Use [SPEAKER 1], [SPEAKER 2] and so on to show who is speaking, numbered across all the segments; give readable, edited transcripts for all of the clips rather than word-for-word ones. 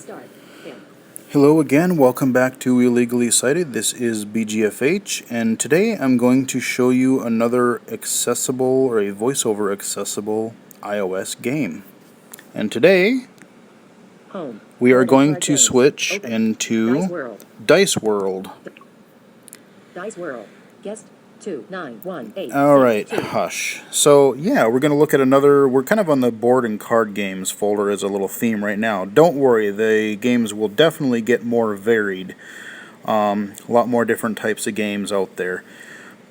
[SPEAKER 1] Start. Film.
[SPEAKER 2] Hello again, welcome back to Illegally Cited. This is BGFH, and today I'm going to show you another accessible or a voiceover accessible iOS game. And today
[SPEAKER 1] Home.
[SPEAKER 2] we are
[SPEAKER 1] Loading
[SPEAKER 2] going
[SPEAKER 1] card
[SPEAKER 2] to
[SPEAKER 1] games.
[SPEAKER 2] switch
[SPEAKER 1] Open.
[SPEAKER 2] into
[SPEAKER 1] Dice World.
[SPEAKER 2] Dice World.
[SPEAKER 1] Dice World. Guest 2918.
[SPEAKER 2] Alright, hush. So yeah, we're going to look at another, we're kind of on the board and card games folder as a little theme right now. Don't worry, the games will definitely get more varied. A lot more different types of games out there.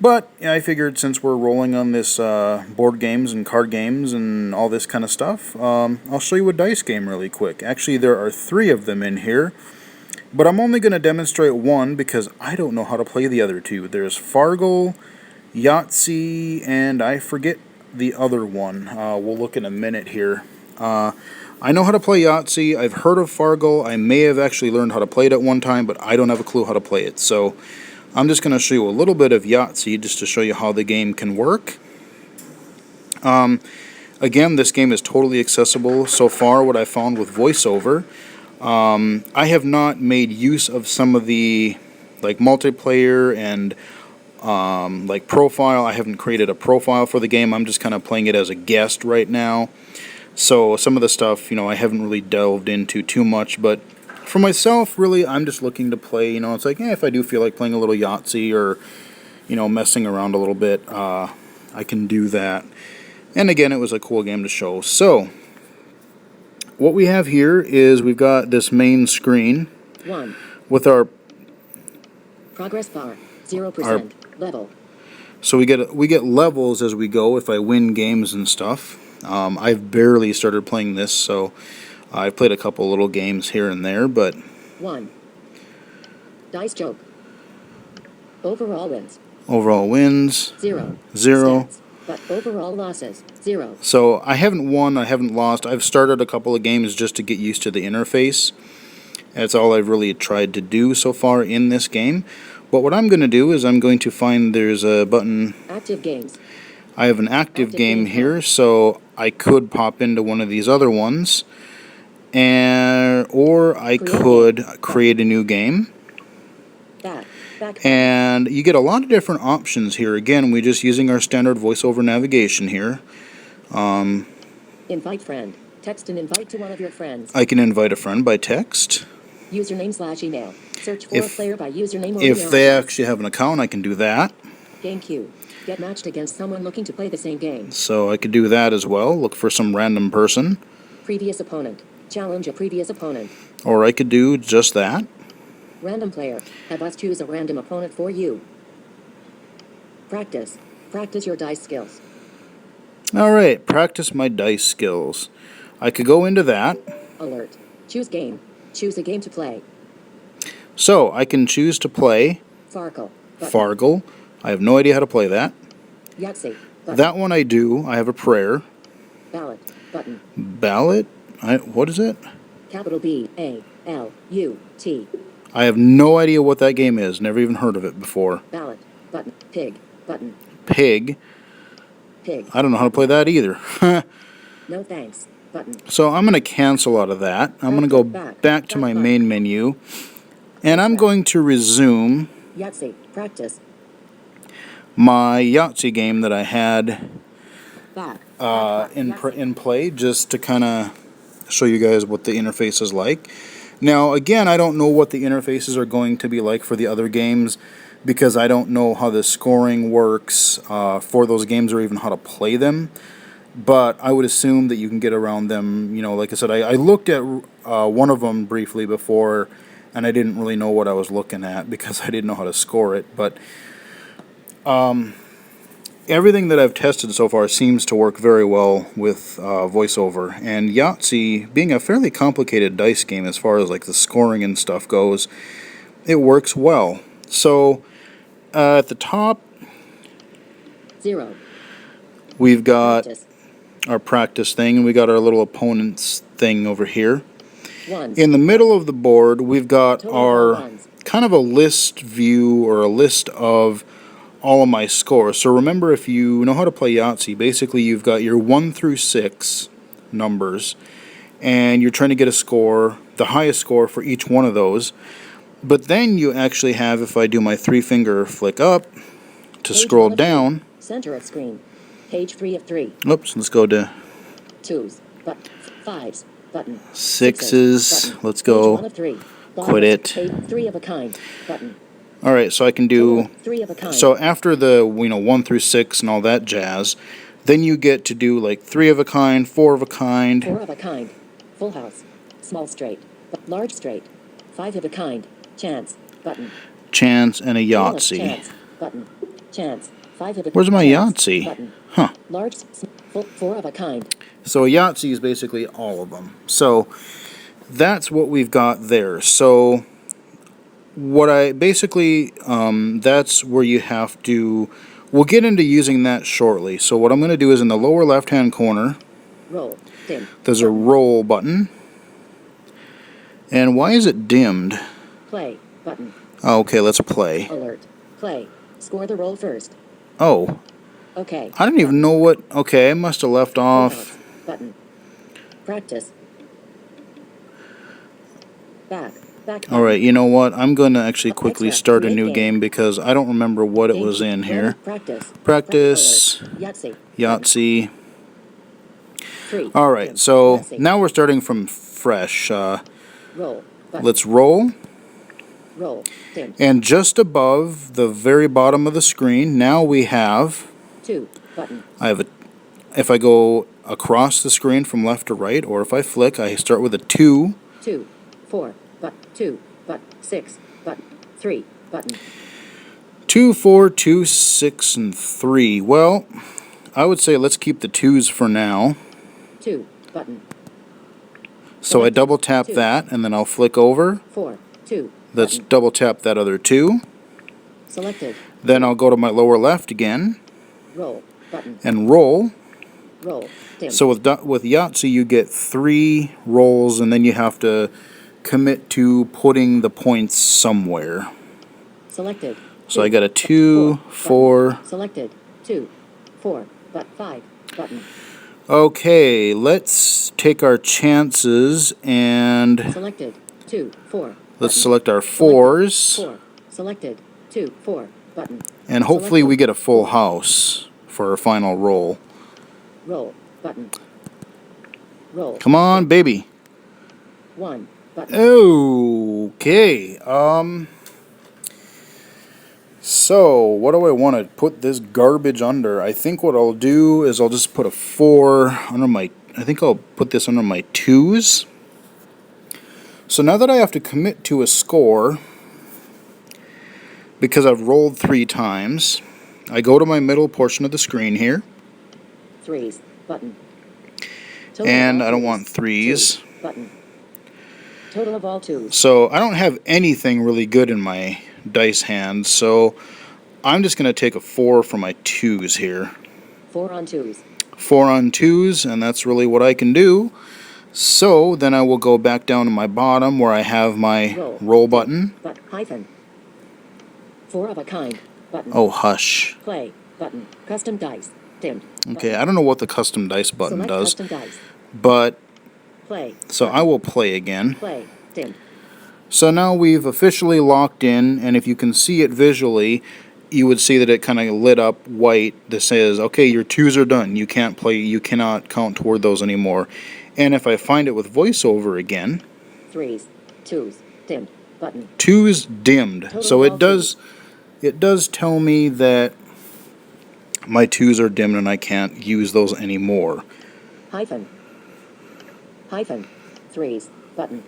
[SPEAKER 2] But yeah, I figured since we're rolling on this board games and card games and all this kind of stuff, I'll show you a dice game really quick. Actually, there are 3 of them in here. But I'm only going to demonstrate one because I don't know how to play the other 2. There's Fargo, Yahtzee, and I forget the other one. We'll look in a minute here. I know how to play Yahtzee. I've heard of Fargo. I may have actually learned how to play it at one time, but I don't have a clue how to play it. So I'm just going to show you a little bit of Yahtzee just to show you how the game can work. Again, this game is totally accessible so far, what I found with VoiceOver. I have not made use of some of the like multiplayer and like profile. I haven't created a profile for the game. I'm just kind of playing it as a guest right now. So some of the stuff, I haven't really delved into too much. But for myself, really, I'm just looking to play. It's like, if I do feel like playing a little Yahtzee or, messing around a little bit, I can do that. And again, it was a cool game to show. So what we have here is we've got this main screen
[SPEAKER 1] 1.
[SPEAKER 2] with our
[SPEAKER 1] Progress bar. 0%. Level.
[SPEAKER 2] So we get levels as we go if I win games and stuff. I've barely started playing this, so I've played a couple little games here and there, but
[SPEAKER 1] 1. Dice joke. Overall wins.
[SPEAKER 2] Overall wins
[SPEAKER 1] 0.
[SPEAKER 2] 0.
[SPEAKER 1] Stats, but overall losses 0.
[SPEAKER 2] So I haven't won, I haven't lost. I've started a couple of games just to get used to the interface. That's all I've really tried to do so far in this game. But what I'm going to do is I'm going to find there's a button.
[SPEAKER 1] Active games.
[SPEAKER 2] I have an active game here, so I could pop into one of these other ones, or I could create a new game. And you get a lot of different options here. Again, we're just using our standard voiceover navigation here.
[SPEAKER 1] Invite friend. Text an invite to one of your friends.
[SPEAKER 2] I can invite a friend by text.
[SPEAKER 1] Username/email. Search for a player by username or email.
[SPEAKER 2] If they actually have an account, I can do that.
[SPEAKER 1] Game queue. Get matched against someone looking to play the same game.
[SPEAKER 2] So I could do that as well. Look for some random person.
[SPEAKER 1] Previous opponent. Challenge a previous opponent.
[SPEAKER 2] Or I could do just that.
[SPEAKER 1] Random player. Have us choose a random opponent for you. Practice. Practice your dice skills.
[SPEAKER 2] Alright, practice my dice skills. I could go into that.
[SPEAKER 1] Alert. Choose game. Choose a game to play.
[SPEAKER 2] So I can choose to play
[SPEAKER 1] Fargo.
[SPEAKER 2] Fargo. I have no idea how to play that.
[SPEAKER 1] Yahtzee.
[SPEAKER 2] That one I do. I have a prayer.
[SPEAKER 1] Ballot. Button.
[SPEAKER 2] Ballot? What is it?
[SPEAKER 1] Capital B-A-L-U-T.
[SPEAKER 2] I have no idea what that game is. Never even heard of it before.
[SPEAKER 1] Ballot. Button. Pig. Button.
[SPEAKER 2] Pig.
[SPEAKER 1] Pig.
[SPEAKER 2] I don't know how to play that either.
[SPEAKER 1] No thanks. Button.
[SPEAKER 2] So I'm going to cancel out of that. I'm going to go back to my main menu. And I'm going to resume
[SPEAKER 1] Yahtzee. Practice.
[SPEAKER 2] my Yahtzee game that I had
[SPEAKER 1] Back.
[SPEAKER 2] in play, just to kind of show you guys what the interface is like. Now, again, I don't know what the interfaces are going to be like for the other games because I don't know how the scoring works for those games or even how to play them. But I would assume that you can get around them. Like I said, I looked at one of them briefly before, and I didn't really know what I was looking at because I didn't know how to score it. But everything that I've tested so far seems to work very well with VoiceOver. And Yahtzee, being a fairly complicated dice game as far as like the scoring and stuff goes, it works well. So at the top,
[SPEAKER 1] 0.
[SPEAKER 2] we've got our practice thing, and we got our little opponents thing over here.
[SPEAKER 1] 1.
[SPEAKER 2] In the middle of the board, we've got our kind of a list view or a list of all of my scores. So remember, if you know how to play Yahtzee, basically you've got your 1 through 6 numbers, and you're trying to get a score the highest score for each one of those. But then you actually have, if I do my 3-finger flick up to
[SPEAKER 1] Page
[SPEAKER 2] scroll
[SPEAKER 1] 1 of 3.
[SPEAKER 2] down.
[SPEAKER 1] Center of screen. Page 3 of 3.
[SPEAKER 2] Oops, let's go to
[SPEAKER 1] 2s. But 5s. Button.
[SPEAKER 2] 6s.
[SPEAKER 1] Button.
[SPEAKER 2] Let's
[SPEAKER 1] Page 1
[SPEAKER 2] go.
[SPEAKER 1] of 3.
[SPEAKER 2] Quit it.
[SPEAKER 1] Page 3 of a kind. Button.
[SPEAKER 2] Alright, so I can do...
[SPEAKER 1] 3 of a kind.
[SPEAKER 2] So after the 1 through 6 and all that jazz, then you get to do like 3 of a kind, 4 of a kind.
[SPEAKER 1] 4 of a kind. Full house. Small straight. Large straight. 5 of a kind. Chance. Button.
[SPEAKER 2] Chance and a
[SPEAKER 1] Full house,
[SPEAKER 2] Yahtzee.
[SPEAKER 1] Chance. Button. Chance. 5 of a
[SPEAKER 2] Where's my
[SPEAKER 1] chance,
[SPEAKER 2] Yahtzee?
[SPEAKER 1] Button.
[SPEAKER 2] Huh.
[SPEAKER 1] Large. Full 4 of a kind.
[SPEAKER 2] So a Yahtzee is basically all of them. So that's what we've got there. So what I basically, that's where you have to, we'll get into using that shortly. So what I'm going to do is in the lower left hand corner,
[SPEAKER 1] Roll. Dim.
[SPEAKER 2] there's a roll button. And why is it dimmed?
[SPEAKER 1] Play. Button.
[SPEAKER 2] Oh, okay, let's play.
[SPEAKER 1] Alert. Play. Score the roll first.
[SPEAKER 2] Oh,
[SPEAKER 1] Okay.
[SPEAKER 2] I don't even know what, okay, I must have left
[SPEAKER 1] Full
[SPEAKER 2] off.
[SPEAKER 1] house. Button. Practice. Back. Back.
[SPEAKER 2] Alright, you know what? I'm going to actually quickly
[SPEAKER 1] Extra.
[SPEAKER 2] start a
[SPEAKER 1] Create
[SPEAKER 2] new
[SPEAKER 1] game.
[SPEAKER 2] game because I don't remember what it was in here.
[SPEAKER 1] Practice.
[SPEAKER 2] Practice.
[SPEAKER 1] Alert. Yahtzee.
[SPEAKER 2] Yahtzee.
[SPEAKER 1] 3.
[SPEAKER 2] Alright, so
[SPEAKER 1] Yahtzee.
[SPEAKER 2] now we're starting from fresh.
[SPEAKER 1] Roll. Button.
[SPEAKER 2] Let's roll.
[SPEAKER 1] Roll. Dim.
[SPEAKER 2] And just above the very bottom of the screen, now we have,
[SPEAKER 1] 2. Button.
[SPEAKER 2] if I go across the screen from left to right, or if I flick, I start with a 2.
[SPEAKER 1] 2. 4. But 2. But 6. But 3. Button.
[SPEAKER 2] 2, 4, 2, 6, and 3. Well, I would say let's keep the 2s for now.
[SPEAKER 1] 2. Button.
[SPEAKER 2] So I
[SPEAKER 1] Select
[SPEAKER 2] double tap
[SPEAKER 1] 2.
[SPEAKER 2] that, and then I'll flick over.
[SPEAKER 1] 4. 2.
[SPEAKER 2] Let's
[SPEAKER 1] Button.
[SPEAKER 2] double tap that other 2.
[SPEAKER 1] Selected.
[SPEAKER 2] Then I'll go to my lower left again,
[SPEAKER 1] Roll. Button.
[SPEAKER 2] and roll.
[SPEAKER 1] Roll. Dim.
[SPEAKER 2] So with Yahtzee, you get 3 rolls, and then you have to commit to putting the points somewhere.
[SPEAKER 1] Selected.
[SPEAKER 2] So I got a 2, 4.
[SPEAKER 1] Selected. 2. 4. But 5. Button.
[SPEAKER 2] Okay, let's take our chances, and
[SPEAKER 1] Selected. 2. 4.
[SPEAKER 2] let's
[SPEAKER 1] Button.
[SPEAKER 2] select our
[SPEAKER 1] Selected.
[SPEAKER 2] 4s,
[SPEAKER 1] 4. Selected. 2. 4. Button.
[SPEAKER 2] and hopefully we
[SPEAKER 1] Selected.
[SPEAKER 2] get a full house for our final roll.
[SPEAKER 1] Roll. Button. Roll.
[SPEAKER 2] Come on, baby.
[SPEAKER 1] 1. Button.
[SPEAKER 2] Okay, so what do I want to put this garbage under? I think what I'll do is I'll just put a 4 under my, I think I'll put this under my 2s. So now that I have to commit to a score, because I've rolled 3 times, I go to my middle portion of the screen here,
[SPEAKER 1] 3s. Button. Total
[SPEAKER 2] and
[SPEAKER 1] of all
[SPEAKER 2] I don't
[SPEAKER 1] 2s.
[SPEAKER 2] want 3s.
[SPEAKER 1] 2. Button. Total of all 2s.
[SPEAKER 2] So I don't have anything really good in my dice hand, so I'm just going to take a 4 for my 2s here.
[SPEAKER 1] 4 on 2s.
[SPEAKER 2] 4 on 2s, and that's really what I can do. So then I will go back down to my bottom where I have my roll button.
[SPEAKER 1] But hyphen. 4 of a kind. Button.
[SPEAKER 2] Oh, hush.
[SPEAKER 1] Play. Button. Custom dice. Dimmed.
[SPEAKER 2] Okay, I don't know what the custom dice button
[SPEAKER 1] Select
[SPEAKER 2] does,
[SPEAKER 1] custom dice.
[SPEAKER 2] but
[SPEAKER 1] Play.
[SPEAKER 2] so I will play again.
[SPEAKER 1] Play. Dimmed.
[SPEAKER 2] So now we've officially locked in, and if you can see it visually, you would see that it kind of lit up white that says, okay, your 2s are done. You can't play, you cannot count toward those anymore. And if I find it with voiceover again,
[SPEAKER 1] 3s. 2s. Dimmed. Button.
[SPEAKER 2] 2s dimmed.
[SPEAKER 1] Total
[SPEAKER 2] So
[SPEAKER 1] of all
[SPEAKER 2] it does tell me that my 2s are dimmed and I can't use those anymore.
[SPEAKER 1] Hyphen. Hyphen. 3s. Button.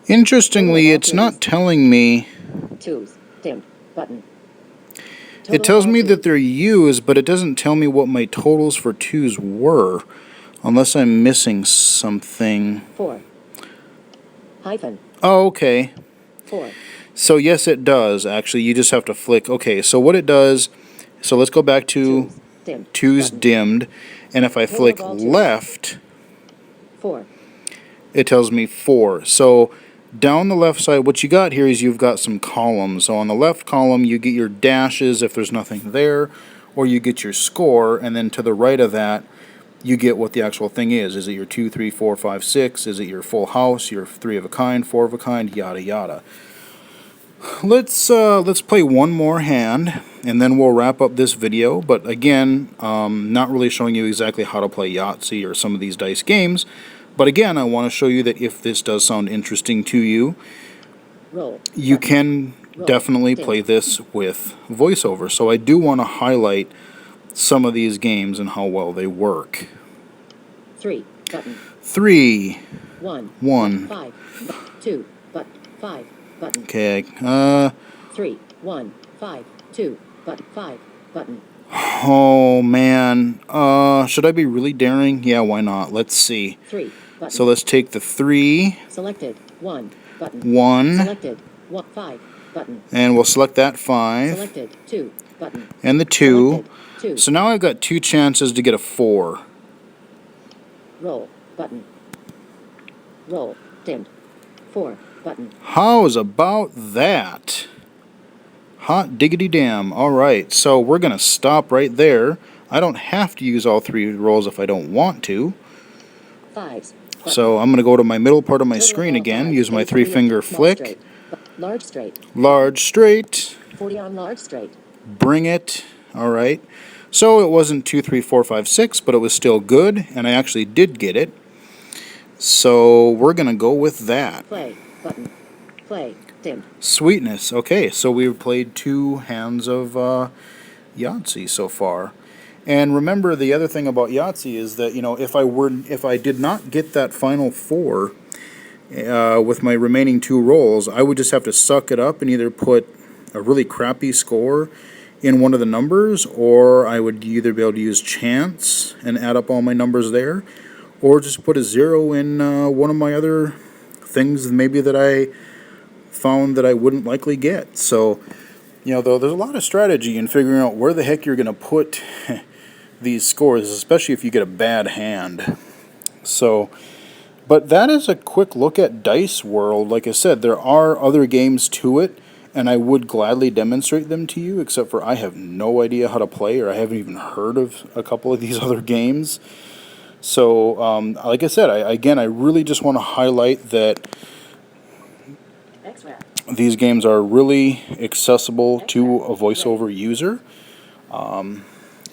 [SPEAKER 2] Interestingly,
[SPEAKER 1] Total of all
[SPEAKER 2] it's not
[SPEAKER 1] 2s.
[SPEAKER 2] telling me.
[SPEAKER 1] 2s. Dimmed. Button.
[SPEAKER 2] It tells me that
[SPEAKER 1] they're
[SPEAKER 2] they're used, but it doesn't tell me what my totals for 2s were, unless I'm missing something.
[SPEAKER 1] 4. Hyphen.
[SPEAKER 2] Oh, okay.
[SPEAKER 1] 4.
[SPEAKER 2] So yes, it does, actually. You just have to flick. Okay, so what it does, so let's go back to
[SPEAKER 1] 2s. Dimmed.
[SPEAKER 2] 2s
[SPEAKER 1] Button.
[SPEAKER 2] dimmed, and if I
[SPEAKER 1] Total
[SPEAKER 2] flick
[SPEAKER 1] of all 2s.
[SPEAKER 2] left,
[SPEAKER 1] 4.
[SPEAKER 2] it tells me 4. So down the left side, what you got here is you've got some columns. So on the left column, you get your dashes if there's nothing there, or you get your score, and then to the right of that, you get what the actual thing is. Is it your 2, 3, 4, 5, 6? Is it your full house, your 3 of a kind, 4 of a kind, yada yada. Let's play one more hand, and then we'll wrap up this video. But again, not really showing you exactly how to play Yahtzee or some of these dice games. But again, I want to show you that if this does sound interesting to you, you can definitely play this with voiceover. So I do want to highlight some of these games and how well they work.
[SPEAKER 1] 3 button.
[SPEAKER 2] 3
[SPEAKER 1] 1 5 2 but 5 button.
[SPEAKER 2] Okay.
[SPEAKER 1] 3 1 5 2 but 5 button.
[SPEAKER 2] Oh man. Should I be really daring? Yeah, why not? Let's see.
[SPEAKER 1] 3 button.
[SPEAKER 2] So let's take the 3.
[SPEAKER 1] Selected 1 button.
[SPEAKER 2] 1.
[SPEAKER 1] Selected 5 button.
[SPEAKER 2] And we'll select that 5.
[SPEAKER 1] Selected 2 button.
[SPEAKER 2] And the 2.
[SPEAKER 1] Selected 2.
[SPEAKER 2] So now I've got 2 chances to get a 4.
[SPEAKER 1] Roll button. Roll dimmed. 4 button.
[SPEAKER 2] How's about that? Hot diggity damn. Alright, so we're going to stop right there. I don't have to use all 3 rolls if I don't want to.
[SPEAKER 1] 5s.
[SPEAKER 2] So I'm going to go to my middle part of my
[SPEAKER 1] Total
[SPEAKER 2] screen
[SPEAKER 1] all
[SPEAKER 2] again,
[SPEAKER 1] 5.
[SPEAKER 2] use my
[SPEAKER 1] Straight
[SPEAKER 2] 3-finger
[SPEAKER 1] small
[SPEAKER 2] flick.
[SPEAKER 1] straight. Large straight.
[SPEAKER 2] Large straight.
[SPEAKER 1] 40 on large straight.
[SPEAKER 2] Bring it. Alright. So it wasn't 2, 3, 4, 5, 6, but it was still good, and I actually did get it. So we're going to go with that.
[SPEAKER 1] Play button. Play dimmed.
[SPEAKER 2] Sweetness. Okay, so we've played 2 hands of Yahtzee so far. And remember, the other thing about Yahtzee is that, you know, if I did not get that final 4 with my remaining 2 rolls, I would just have to suck it up and either put a really crappy score in one of the numbers, or I would either be able to use chance and add up all my numbers there, or just put a 0 in one of my other things maybe that I found that I wouldn't likely get. So, you know, though, there's a lot of strategy in figuring out where the heck you're going to put these scores, especially if you get a bad hand. So, but that is a quick look at Dice World. Like I said, there are other games to it, and I would gladly demonstrate them to you, except for I have no idea how to play, or I haven't even heard of a couple of these other games. So, like I said, I really just want to highlight that these games are really accessible to a voiceover user. And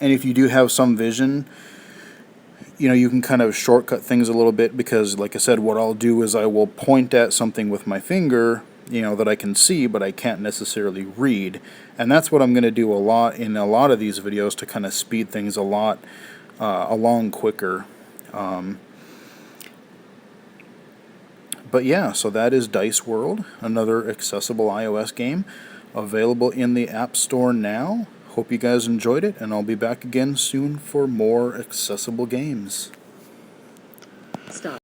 [SPEAKER 2] if you do have some vision, you know, you can kind of shortcut things a little bit, because, like I said, what I'll do is I will point at something with my finger, you know, that I can see, but I can't necessarily read. And that's what I'm going to do a lot in a lot of these videos, to kind of speed things along quicker. But yeah, so that is Dice World, another accessible iOS game, available in the App Store now. Hope you guys enjoyed it, and I'll be back again soon for more accessible games.
[SPEAKER 1] Stop.